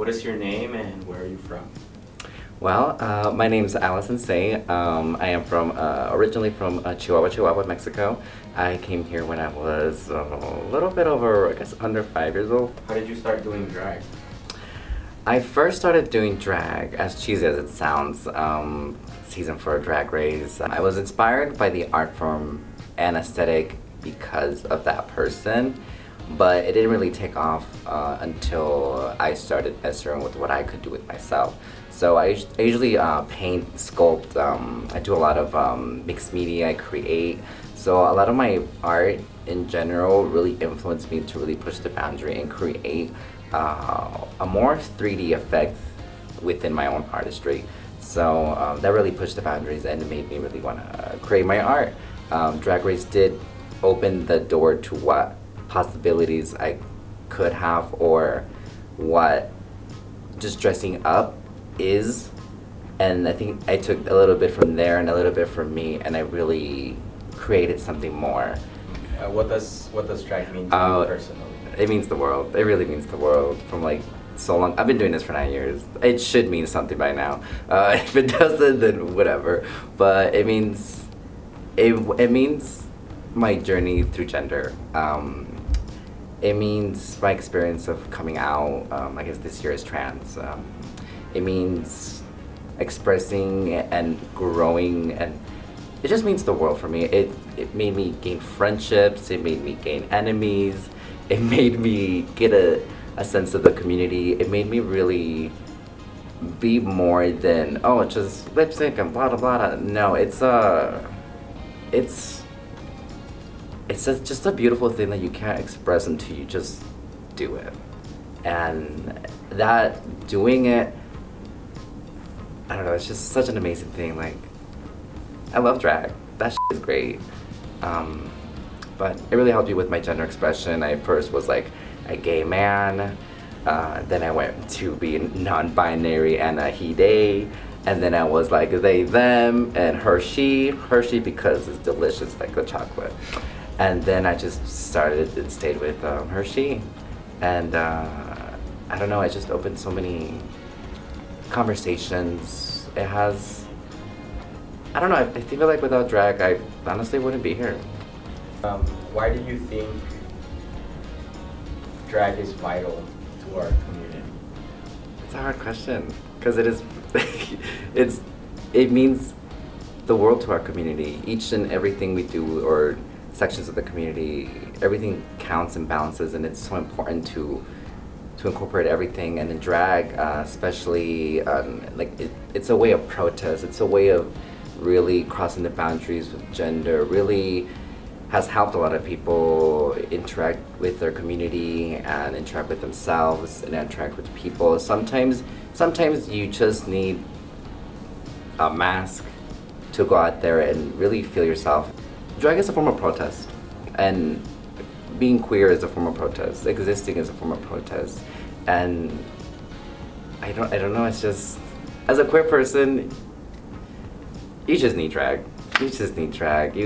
What is your name and where are you from? Well, my name's Allison Saint. I am from originally from Chihuahua, Mexico. I came here when I was a little bit over, I guess, under 5 years old. How did you start doing drag? I first started doing drag, as cheesy as it sounds, season for a Drag Race. I was inspired by the art form and aesthetic because of that person, but it didn't really take off until I started messing with what I could do with myself. So I usually paint, sculpt, I do a lot of mixed media, I create. So a lot of my art in general really influenced me to really push the boundary and create a more 3D effect within my own artistry. So that really pushed the boundaries and it made me really want to create my art. Drag Race did open the door to what possibilities I could have, or what just dressing up is, and I think I took a little bit from there and a little bit from me, and I really created something more. What does drag mean to you personally? It means the world. It really means the world. From like so long, I've been doing this for 9 years. It should mean something by now. If it doesn't, then whatever. But it means it means my journey through gender. It means my experience of coming out. I guess this year is trans. It means expressing and growing, and it just means the world for me. It made me gain friendships. It made me gain enemies. It made me get a sense of the community. It made me really be more than, oh, it's just lip sync and blah blah blah. No, it's just a beautiful thing that you can't express until you just do it. And that doing it, I don't know, it's just such an amazing thing. Like, I love drag. That is great. But it really helped me with my gender expression. I first was like a gay man, then I went to being non-binary and a he, they, and then I was like they, them, and Hershey because it's delicious like the chocolate. And then I just started and stayed with Hershey, and I don't know, I just opened so many conversations. It has, I don't know, I feel like without drag, I honestly wouldn't be here. Why do you think drag is vital to our community? It's a hard question, because it is, it means the world to our community. Each and everything we do, or sections of the community, everything counts and balances, and it's so important to incorporate everything. And in drag, especially, it's a way of protest. It's a way of really crossing the boundaries with gender. Really has helped a lot of people interact with their community and interact with themselves and interact with people. Sometimes you just need a mask to go out there and really feel yourself. Drag is a form of protest, and being queer is a form of protest. Existing is a form of protest, and I don't know. It's just, as a queer person, you just need drag. You just need drag.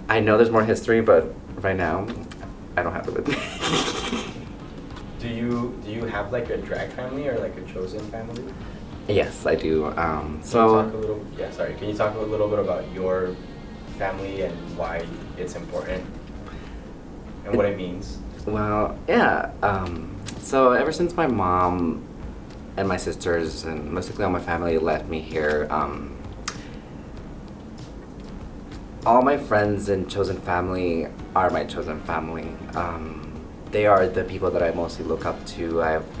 I know there's more history, but right now, I don't have it with me. Do you have like a drag family or like a chosen family? Yes, I do. Can you talk a little bit about your family and why it's important and what it means? Well, yeah. So ever since my mom and my sisters and basically all my family left me here, all my friends and chosen family are my chosen family. They are the people that I mostly look up to. I have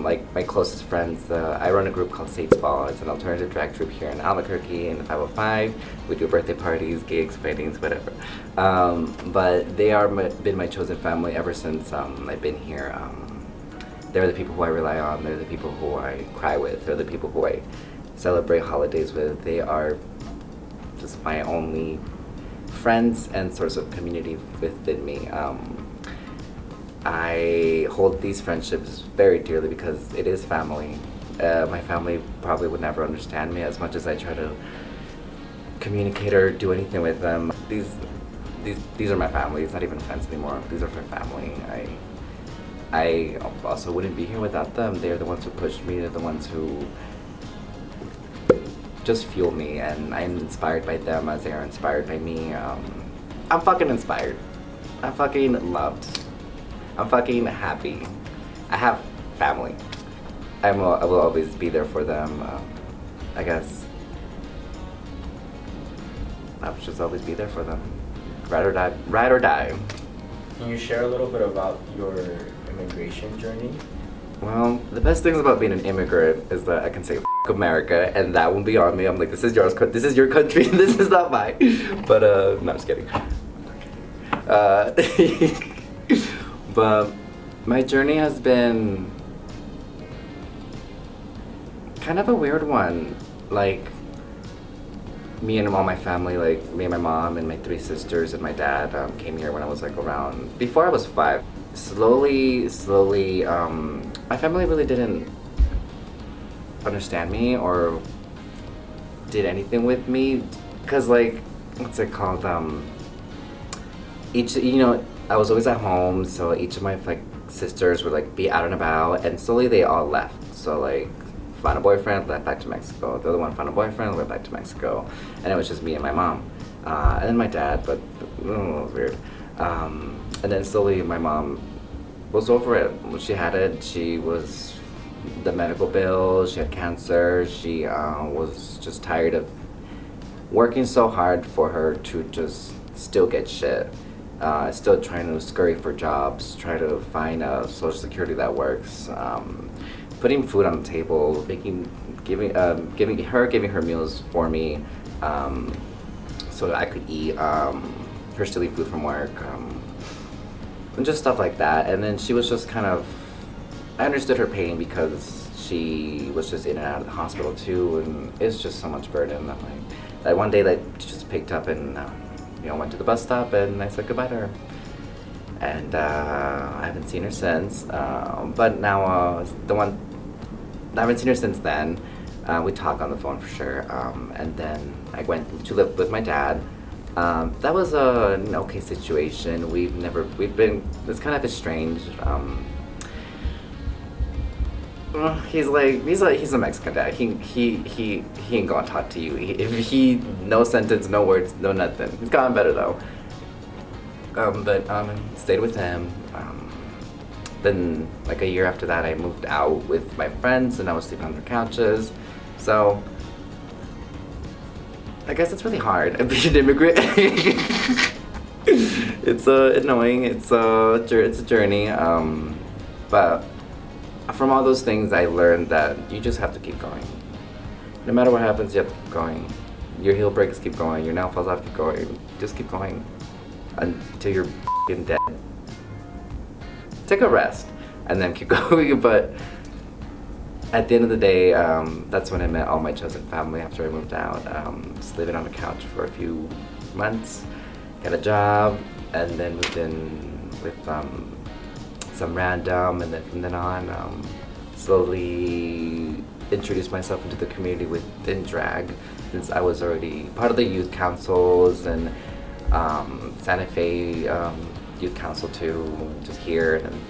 like my closest friends. I run a group called Saint's Ball. It's an alternative drag troupe here in Albuquerque in the 505. We do birthday parties, gigs, weddings, whatever. But they are been my chosen family ever since I've been here. They're the people who I rely on. They're the people who I cry with. They're the people who I celebrate holidays with. They are just my only friends and source of community within me. I hold these friendships very dearly because it is family. My family probably would never understand me as much as I try to communicate or do anything with them. These are my family. It's not even friends anymore. These are my family. I also wouldn't be here without them. They're the ones who pushed me. They're the ones who just fuel me, and I'm inspired by them as they are inspired by me. I'm fucking inspired. I'm fucking loved. I'm fucking happy. I have family. I will always be there for them. I guess I'll just always be there for them. Ride or die. Ride or die. Can you share a little bit about your immigration journey? Well, the best things about being an immigrant is that I can say F America, and that won't be on me. I'm like, this is yours. This is your country. This is not mine. But no, I'm just kidding. But my journey has been kind of a weird one. Like, me and all my family, like me and my mom and my 3 sisters and my dad came here when I was like around, before I was 5. Slowly, my family really didn't understand me or did anything with me, cause like, what's it called? Each, I was always at home, so each of my like sisters would like be out and about, and slowly they all left. So like, found a boyfriend, left back to Mexico. The other one found a boyfriend, went back to Mexico, and it was just me and my mom, and then my dad, but it was weird. And then slowly my mom was over it. She had it. She was the medical bills. She had cancer. She was just tired of working so hard for her to just still get shit. Still trying to scurry for jobs, try to find a social security that works. Putting food on the table, giving her meals for me, so that I could eat. Her stealing food from work, and just stuff like that. And then she was just kind of, I understood her pain because she was just in and out of the hospital too, and it's just so much burden. That like, that one day that she just picked up and went to the bus stop, and I said goodbye to her. And I haven't seen her since. But now I haven't seen her since then. We talk on the phone for sure. And then I went to live with my dad. That was an okay situation. It's kind of estranged. He's a Mexican dad. He ain't gonna talk to you. No sentence, no words, no nothing. He's gotten better though. But stayed with him. Then like a year after that, I moved out with my friends, and I was sleeping on their couches. So I guess it's really hard being an immigrant. It's annoying. It's a journey. But from all those things, I learned that you just have to keep going. No matter what happens, you have to keep going. Your heel breaks, keep going. Your nail falls off, keep going. Just keep going until you're dead. Take a rest and then keep going. But at the end of the day, that's when I met all my chosen family after I moved out. Just living on the couch for a few months, got a job, and then moved in with some random, and then from then on, slowly introduced myself into the community within drag, since I was already part of the youth councils and Santa Fe Youth Council too, just here, and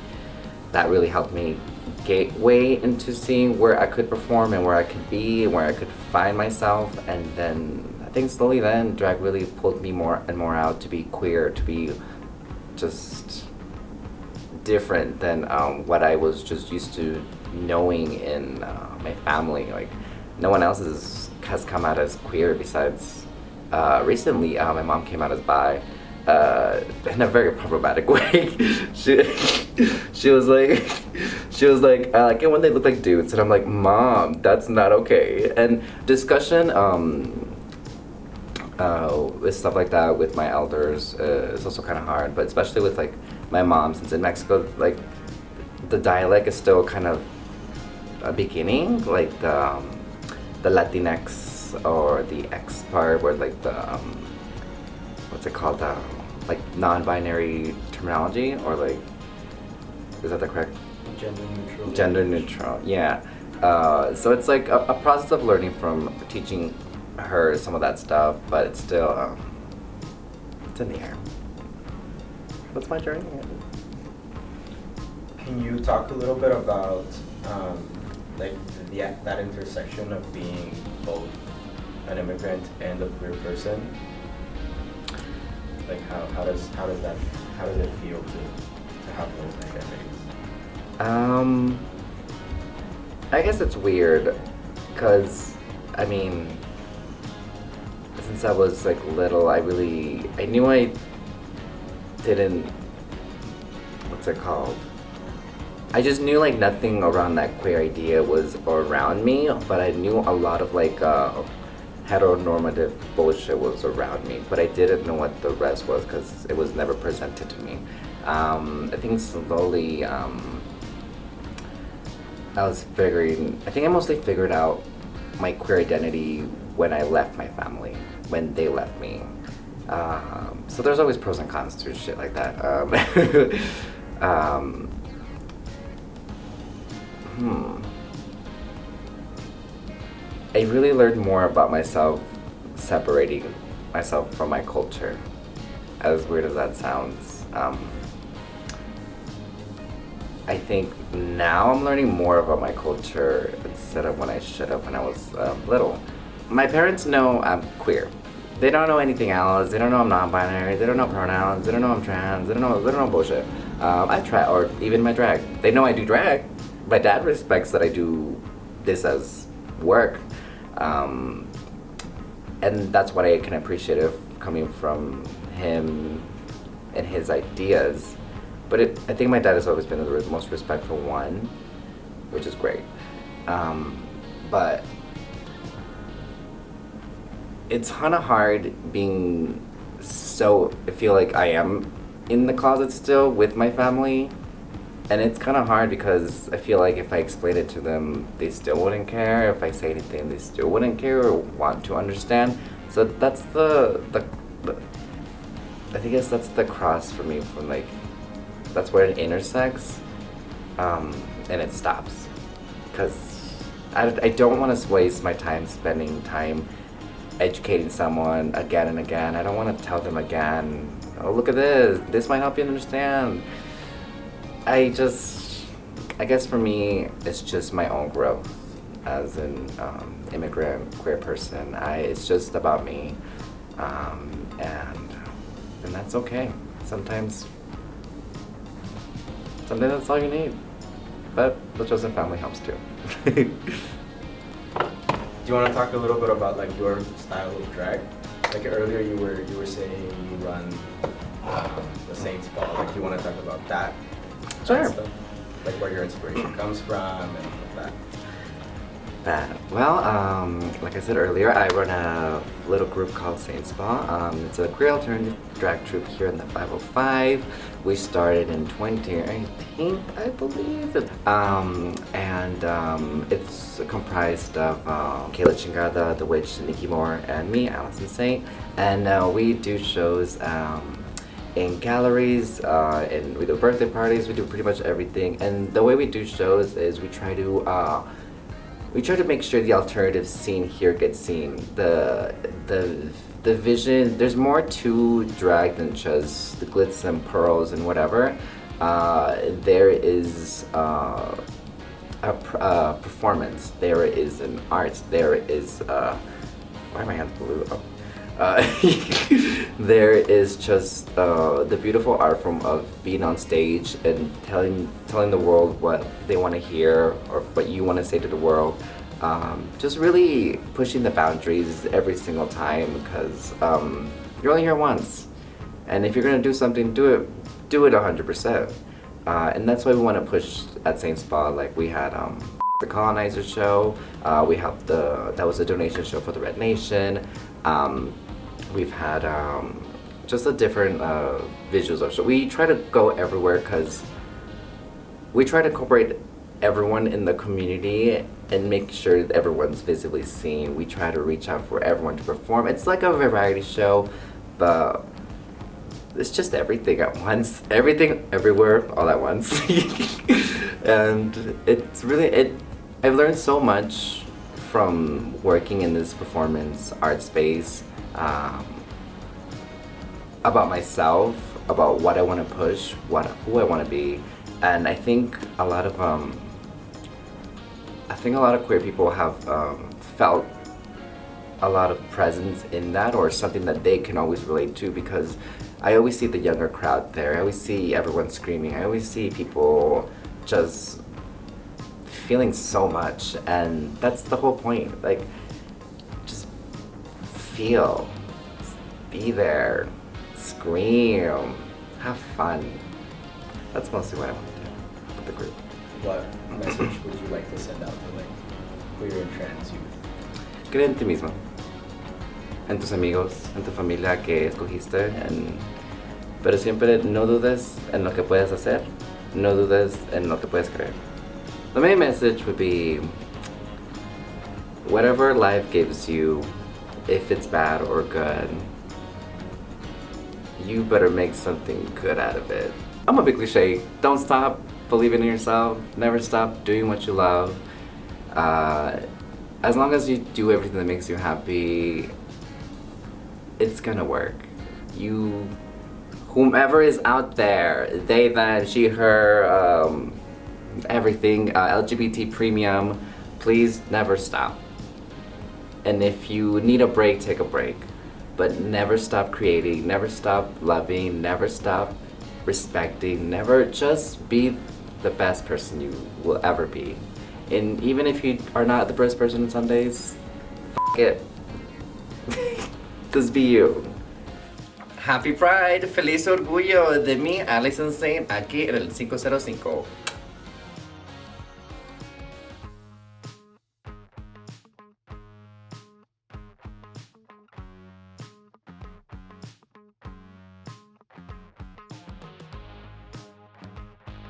that really helped me gateway into seeing where I could perform and where I could be and where I could find myself. And then I think slowly then drag really pulled me more and more out to be queer, to be just different than what I was just used to knowing in my family. Like, no one else has come out as queer besides recently. My mom came out as bi. In a very problematic way. she was like, I like it when they look like dudes, and I'm like, Mom, that's not okay. And discussion with stuff like that with my elders is also kind of hard, but especially with like my mom, since in Mexico, like the dialect is still kind of beginning, like the Latinx or the X part, where like the what's it called, like non-binary terminology, or like, is that the correct? Gender neutral, yeah. So it's like a process of learning from teaching her some of that stuff, but it's still, it's in the air. That's my journey. Can you talk a little bit about like that intersection of being both an immigrant and a queer person? Like how does it feel to have those identities? I guess it's weird, cause I mean, since I was like little, I knew I didn't, what's it called? I just knew like nothing around that queer idea was around me, but I knew a lot of like heteronormative bullshit was around me, but I didn't know what the rest was because it was never presented to me. I think slowly, I think I mostly figured out my queer identity when I left my family, when they left me. So there's always pros and cons to shit like that. I really learned more about myself separating myself from my culture, as weird as that sounds. I think now I'm learning more about my culture instead of when I should have when I was little. My parents know I'm queer. They don't know anything else. They don't know I'm non-binary. They don't know pronouns. They don't know I'm trans. They don't know bullshit. I try, or even my drag. They know I do drag. My dad respects that I do this as work. And that's what I can appreciate of coming from him and his ideas. But I think my dad has always been the most respectful one, which is great. But it's kind of hard being I feel like I am in the closet still with my family. And it's kind of hard because I feel like if I explain it to them, they still wouldn't care. If I say anything, they still wouldn't care or want to understand. So that's I think that's the cross for me from like, that's where it intersects, and it stops. Because I don't want to waste my time spending time educating someone again and again. I don't want to tell them again, oh, look at this might help you understand. I guess for me, it's just my own growth as an immigrant queer person. It's just about me, and that's okay. Sometimes that's all you need. But the chosen family helps too. Do you want to talk a little bit about like your style of drag? Like earlier, you were saying you run the Saint Spa. Like, do you want to talk about that? Sure. Stuff? Like where your inspiration comes from and all that. Well, like I said earlier, I run a little group called Saint Spa. It's a queer alternative drag troupe here in the 505. We started in 2018, I believe. It's comprised of Kayla Chingada, The Witch, Nikki Moore, and me, Allison Saint. And we do shows in galleries, and we do birthday parties, we do pretty much everything. And the way we do shows is we try to make sure the alternative scene here gets seen. The vision, there's more to drag than just the glitz and pearls and whatever. There is a performance, there is an art, there is why are my hands blue? There is just the beautiful art form of being on stage and telling the world what they want to hear or what you want to say to the world. Just really pushing the boundaries every single time because you're only here once, and if you're gonna do something, do it 100%. And that's why we want to push at Saint Spa. Like we had the Colonizer show. We have that was a donation show for the Red Nation. We've had just a different visuals of show. We try to go everywhere because we try to incorporate everyone in the community and make sure that everyone's visibly seen. We try to reach out for everyone to perform. It's like a variety show, but it's just everything at once. Everything, everywhere, all at once. And it's really, I've learned so much from working in this performance art space, about myself, about what I want to push, who I want to be, And I think a lot of queer people have felt a lot of presence in that, or something that they can always relate to, because I always see the younger crowd there. I always see everyone screaming. I always see people just feeling so much, and that's the whole point. Like, just feel, be there, scream, have fun. That's mostly what I want to do with the group. What message would you like to send out to like queer and trans youth? Cree en ti mismo, en tus amigos, en tu familia que escogiste, pero siempre no dudes en lo que puedes hacer, no dudes en lo que puedes creer. The main message would be, whatever life gives you, if it's bad or good, you better make something good out of it. I'm a big cliche. Don't stop believing in yourself. Never stop doing what you love. As long as you do everything that makes you happy, it's gonna work. Whomever is out there, they, them, she, her, everything, LGBT premium, please never stop. And if you need a break, take a break. But never stop creating, never stop loving, never stop respecting, never, just be the best person you will ever be. And even if you are not the best person some days, f it. Just be you. Happy Pride, feliz orgullo de mí, Allison Saint, aquí en el 505.